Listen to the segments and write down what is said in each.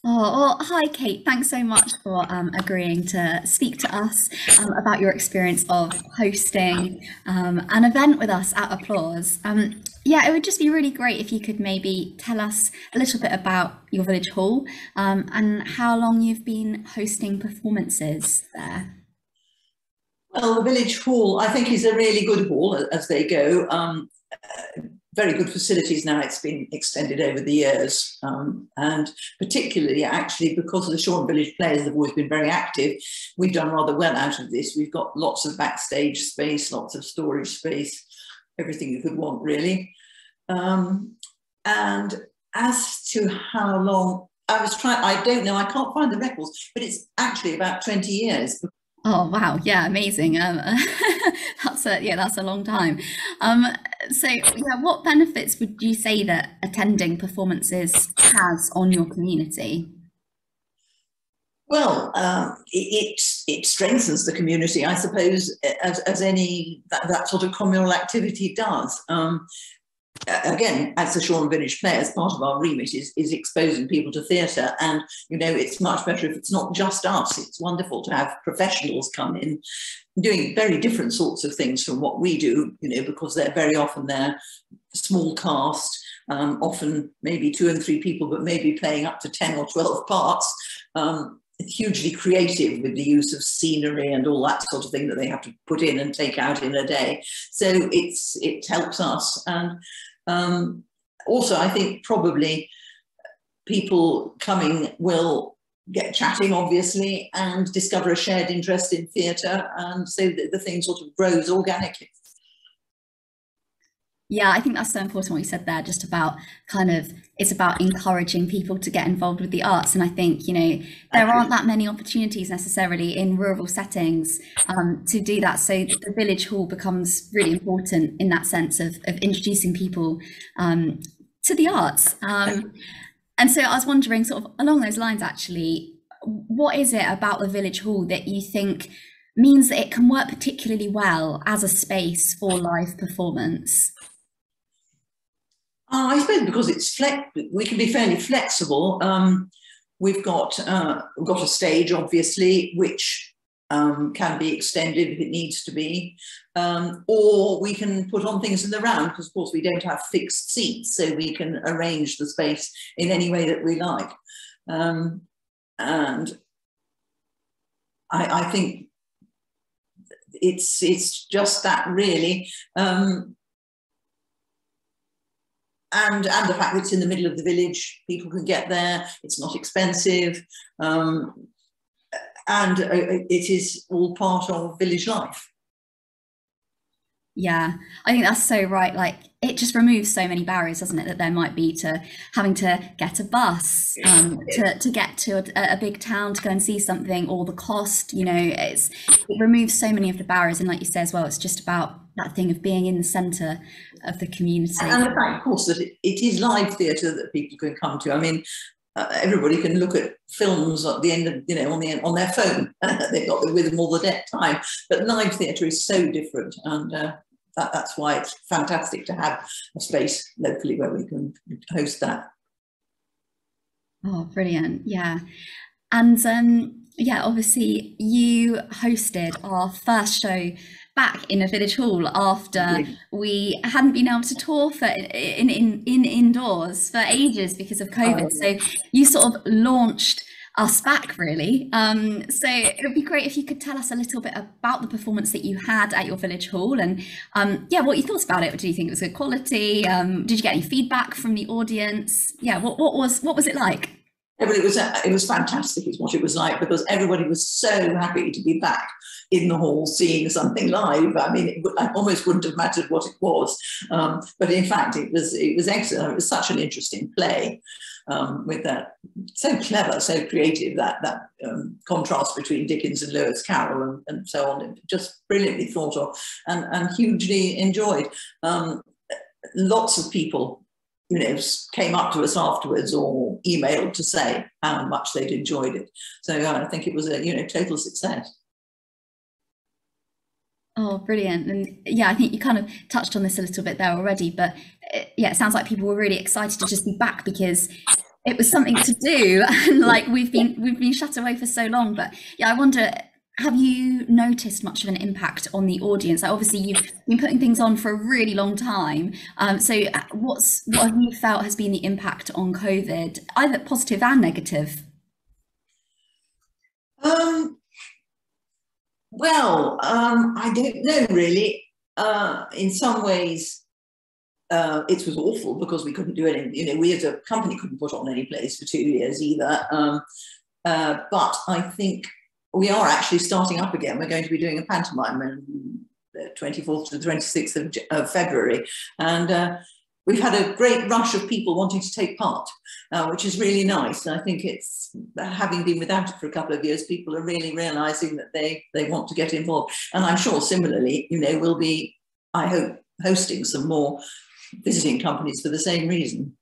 Oh, well, hi, Kate. Thanks so much for agreeing to speak to us about your experience of hosting an event with us at Applause. Yeah, it would just be really great if you could maybe tell us a little bit about your village hall and how long you've been hosting performances there. Well, the village hall, I think, is a really good hall as they go. Very good facilities now. It's been extended over the years, and particularly actually because of the Shoreham Village players have always been very active. We've done rather well out of this. We've got lots of backstage space, lots of storage space, everything you could want really. And as to how long, I don't know, I can't find the records, but it's actually about 20 years. Oh wow, yeah, amazing. That's a long time. Um, so yeah, what benefits would you say that attending performances has on your community? Well, it strengthens the community, I suppose, as any that sort of communal activity does. Again, as the Shoreham Village Players, part of our remit is exposing people to theatre, and it's much better if it's not just us. It's wonderful to have professionals come in doing very different sorts of things from what we do, because they're very often they're small cast, often maybe two and three people, but maybe playing up to 10 or 12 parts. Hugely creative with the use of scenery and all that sort of thing that they have to put in and take out in a day. So it helps us. And also, I think probably people coming will get chatting, obviously, and discover a shared interest in theatre. And so the thing sort of grows organically. Yeah, I think that's so important what you said there, just about kind of it's about encouraging people to get involved with the arts. And I think, there aren't Absolutely. that many opportunities necessarily in rural settings to do that. So the village hall becomes really important in that sense of introducing people to the arts. And so I was wondering, sort of along those lines, actually, what is it about the village hall that you think means that it can work particularly well as a space for live performance? I suppose because we can be fairly flexible. We've got a stage, obviously, which can be extended if it needs to be, or we can put on things in the round because, of course, we don't have fixed seats, so we can arrange the space in any way that we like. And I think it's just that really. And the fact that it's in the middle of the village, people can get there, it's not expensive, and it is all part of village life. Yeah, I think that's so right. Like it just removes so many barriers, doesn't it, that there might be to having to get a bus to get to a big town to go and see something, or the cost, it removes so many of the barriers. And like you say as well, it's just about that thing of being in the centre of the community. And the fact, of course, that it is live theatre that people can come to. I mean, everybody can look at films at the end of, on their phone. They've got them with them all the time. But live theatre is so different, and that's why it's fantastic to have a space locally where we can host that. Oh, brilliant. Yeah. And yeah, obviously you hosted our first show back in a village hall after we hadn't been able to tour for in indoors for ages because of COVID. So you sort of launched us back really. So it would be great if you could tell us a little bit about the performance that you had at your village hall and yeah, what you thought about it. Do you think it was good quality? Did you get any feedback from the audience? Yeah, what was it like? Yeah, but it was fantastic, is what it was like, because everybody was so happy to be back in the hall seeing something live. I mean, I almost wouldn't have mattered what it was, but in fact, it was excellent. It was such an interesting play, with that so clever, so creative, that contrast between Dickens and Lewis Carroll and so on. Just brilliantly thought of and hugely enjoyed. Lots of people came up to us afterwards or emailed to say how much they'd enjoyed it. So I think it was a total success. Oh, brilliant. And yeah, I think you kind of touched on this a little bit there already, but yeah, it sounds like people were really excited to just be back because it was something to do, and like we've been shut away for so long. But yeah, I wonder, have you noticed much of an impact on the audience? Like, obviously you've been putting things on for a really long time. So what have you felt has been the impact on COVID, either positive and negative? Um, I don't know really. In some ways, it was awful because we couldn't do anything. You know, we as a company couldn't put on any plays for 2 years either. But I think we are actually starting up again. We're going to be doing a pantomime on the 24th to the 26th of February. And we've had a great rush of people wanting to take part, which is really nice. And I think it's, having been without it for a couple of years, people are really realising that they want to get involved. And I'm sure similarly, you know, we'll be, I hope, hosting some more visiting companies for the same reason.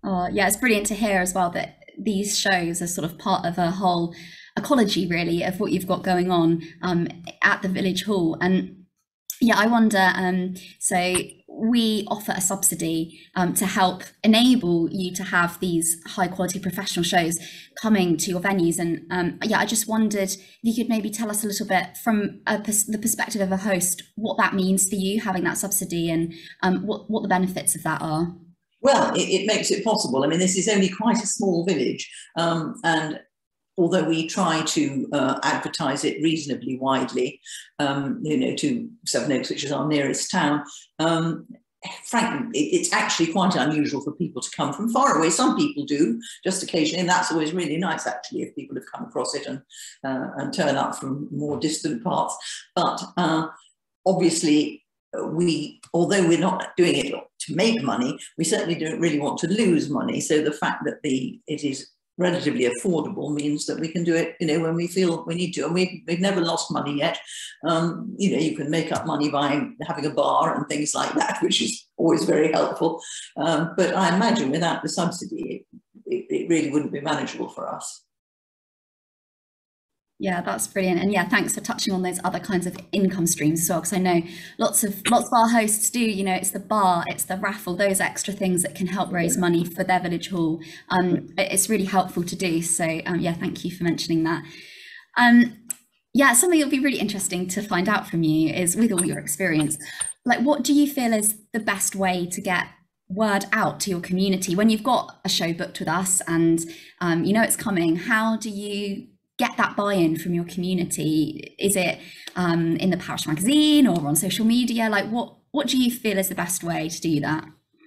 Oh, yeah, it's brilliant to hear as well that these shows are sort of part of a whole ecology, really, of what you've got going on at the village hall. And yeah, I wonder, so we offer a subsidy to help enable you to have these high quality professional shows coming to your venues. And yeah, I just wondered if you could maybe tell us a little bit from the perspective of a host, what that means for you, having that subsidy, and what the benefits of that are. Well, it makes it possible. I mean, this is only quite a small village, and although we try to advertise it reasonably widely, you know, to Sevenoaks, which is our nearest town, frankly, it's actually quite unusual for people to come from far away. Some people do, just occasionally, and that's always really nice, actually, if people have come across it and turn up from more distant parts. But obviously, although we're not doing it to make money, we certainly don't really want to lose money. So the fact that it is relatively affordable means that we can do it, you know, when we feel we need to. And we've never lost money yet. You know, you can make up money by having a bar and things like that, which is always very helpful. But I imagine without the subsidy, it really wouldn't be manageable for us. Yeah, that's brilliant. And yeah, thanks for touching on those other kinds of income streams as well, because I know lots of our hosts do, you know, it's the bar, it's the raffle, those extra things that can help raise money for their village hall. It's really helpful to do. So yeah, thank you for mentioning that. Yeah, something that'll be really interesting to find out from you is, with all your experience, like, what do you feel is the best way to get word out to your community when you've got a show booked with us and you know it's coming? How do you get that buy-in from your community? Is it in the parish magazine or on social media? Like, what do you feel is the best way to do that?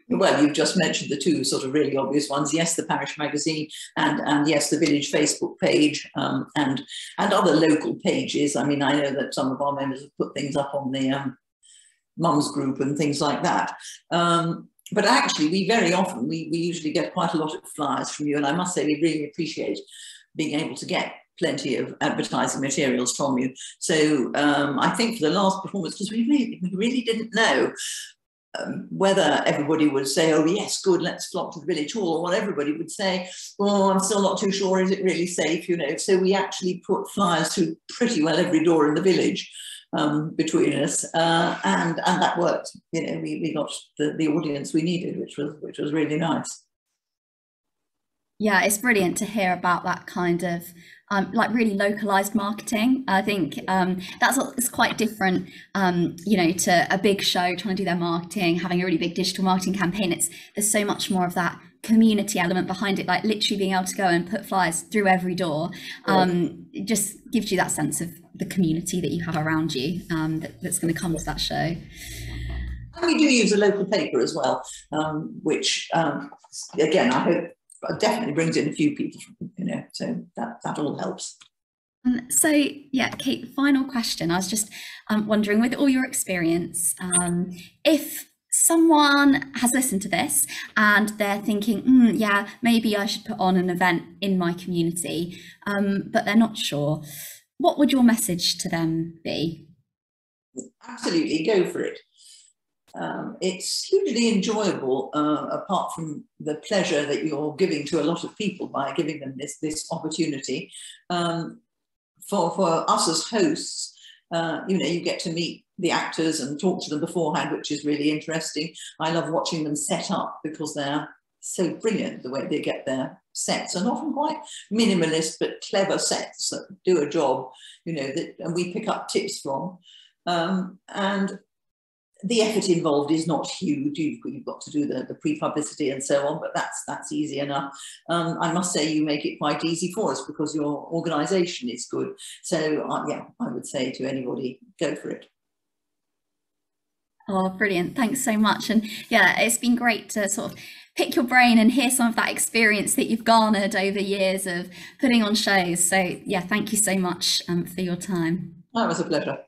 Well, you've just mentioned the two sort of really obvious ones. Yes, the parish magazine, and yes, the village Facebook page, and other local pages. I mean, I know that some of our members have put things up on the mums group and things like that. But actually, we very often, we usually get quite a lot of flyers from you, and I must say we really appreciate being able to get plenty of advertising materials from you. So I think for the last performance, because we really didn't know whether everybody would say, oh yes, good, let's flock to the village hall, or what everybody would say, oh, I'm still not too sure, is it really safe, you know? So we actually put flyers to pretty well every door in the village between us, and that worked. You know, we got the audience we needed, which was really nice. Yeah, it's brilliant to hear about that kind of like really localized marketing. I think it's quite different, you know, to a big show trying to do their marketing, having a really big digital marketing campaign. There's so much more of that community element behind it, like literally being able to go and put flyers through every door. It just gives you that sense of the community that you have around you, that's going to come to that show. And we do use a local paper as well, which again, I hope definitely brings in a few people, you know, so that all helps. So yeah, Kate, final question. I was just wondering, with all your experience, if someone has listened to this and they're thinking, yeah, maybe I should put on an event in my community, but they're not sure, what would your message to them be? Absolutely, go for it. It's hugely enjoyable, apart from the pleasure that you're giving to a lot of people by giving them this opportunity. For us as hosts, you know, you get to meet the actors and talk to them beforehand, which is really interesting. I love watching them set up because they're so brilliant the way they get their sets, and often quite minimalist but clever sets that do a job, that, and we pick up tips from. And the effort involved is not huge. You've got to do the pre-publicity and so on, but that's easy enough. I must say you make it quite easy for us because your organisation is good. So yeah, I would say to anybody, go for it. Oh, brilliant. Thanks so much. And yeah, it's been great to sort of pick your brain and hear some of that experience that you've garnered over years of putting on shows. So yeah, thank you so much for your time. That was a pleasure.